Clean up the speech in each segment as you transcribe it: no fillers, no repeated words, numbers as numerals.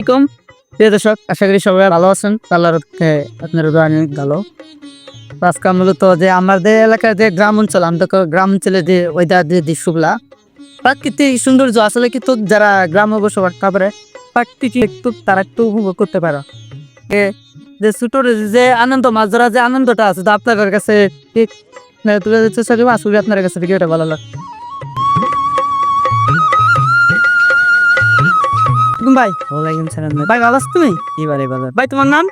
আসসালামাইকুম প্রিয় দর্শক, আশা করি সবাই ভালো আছেন। আল্লাহর রহমতে আপনারা অনেক ভালো। আজকে মূলত যে আমাদের এলাকার যে গ্রাম অঞ্চল, আমাদের গ্রাম অঞ্চলে যে ওয়েদার যে দৃশ্যগুলা প্রাকৃতিক সৌন্দর্য আসলে কিন্তু যারা গ্রামে বসবাস করে প্রাকৃতিক একটু তারা একটু উপভোগ করতে পারে। যে ছোটোর যে আনন্দ, মাছ ধরা যে আনন্দটা আছে তা আপনাদের কাছে ঠিক তুলে দিতে চেষ্টা করবো। আসলে আপনার কাছে ভিডিওটা ভালো লাগে ভাই। ওয়ালাইকুম সালাম ভাই, ভালো আছো তুমি? এবারে ভালো ভাই। তোমার নাম?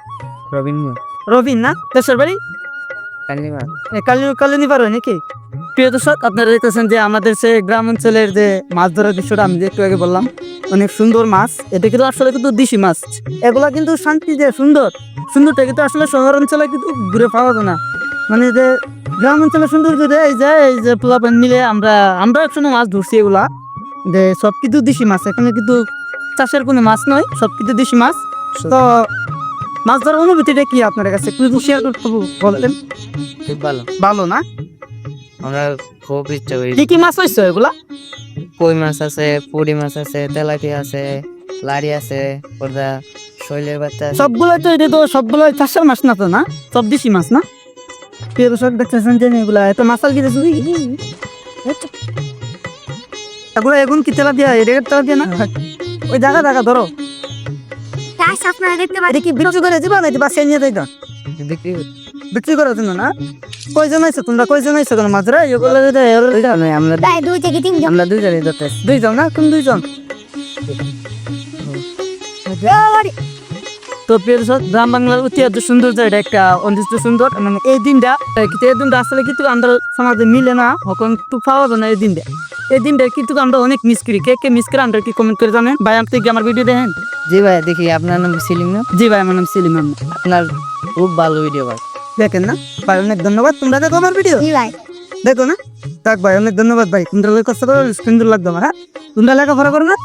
রবিন না? দেশের বাড়ি কালিনী পার হয় নাকি? প্রিয় দর্শক, আপনারা দেখতেছেন যে আমাদের সে গ্রাম অঞ্চলের যে মাছ ধরার দৃশ্যটা আমি যে একটু আগে বললাম, অনেক সুন্দর মাছ। এটা কিন্তু আসলে কিন্তু দেশি মাছ। এগুলা কিন্তু শান্তি যে সুন্দরটা কিন্তু আসলে শহর অঞ্চলে কিন্তু ঘুরে পাওয়া যায় না। মানে যে গ্রাম অঞ্চলে সৌন্দর্য এই যে পোলাপান মিলে আমরা একসঙ্গে মাছ ধরছি। এগুলা যে সব কিন্তু দেশি মাছ, এখানে কিন্তু চাষের কোনো মাছ নয়, সব কিন্তু দেশি মাছ। তো মাছ ধরার অনুভূতিটা কি আপনার কাছে একটু শেয়ার করতে বলতেন? খুব ভালো। ভালো না? আমরা খুব ইচ্ছা করি। কি কি মাছ হয়েছে এগুলা? কই মাছ আছে, পুঁটি মাছ আছে, তেলাপিয়া আছে, লাড়ি আছে, পর্দা শৈলের বাচ্চা আছে। সবগুলোই তো এটা তো সবগুলোই চাষের মাছ না তো, না সব দেশি মাছ না? প্রিয় দর্শক দেখতেছেন যে এগুলা এত মাছাল কি এগুলো এখন কি তেলা দিয়া এটা তেলা দিয়া না? ওই জায়গা ধরো আপনারা দেখতে পাচ্ছেন এটা কি বিক্রি করে দিবা না বাসে নিয়ে যাইতা? বিক্রি বিক্রি করার জন্য না? কয়জন আইছো তোমরা? কয়জন আইছো কেন মাছরা? এগুলো আমরা প্রায় 2 থেকে 3 জন। আমরা দুজনেই ধরতেছি। দুইজন না? কোন দুইজন? তো প্রিয় দর্শক, গ্রাম বাংলার ঐতিহ্য সৌন্দর্য এটা একটা অনির্দিষ্ট সুন্দর। মানে এই দিনটা আসলে কিন্তু আমরা সমাজে মিলে না, এখন একটু পাওয়া যায় না এই দিনটা কিন্তু আমরা অনেক মিস করি। কে মিস করে আমরা কি কমেন্ট করে জানেন ভাই? আপনি কি আমার ভিডিও দেখেন? জি ভাই দেখি। আপনার নাম সেলিম না? জি ভাই, আমার নাম সেলিম আহমেদ। আপনার খুব ভালো ভিডিও ভাই। দেখেন না ভাই, অনেক ধন্যবাদ। তোমরা দেখো আমার ভিডিও? জি ভাই। দেখো না? থাক ভাই, অনেক ধন্যবাদ ভাই। তোমরা কষ্ট করো, সুন্দর লাগতো আমার। হ্যাঁ, তোমরা লেখাপড়া করো না?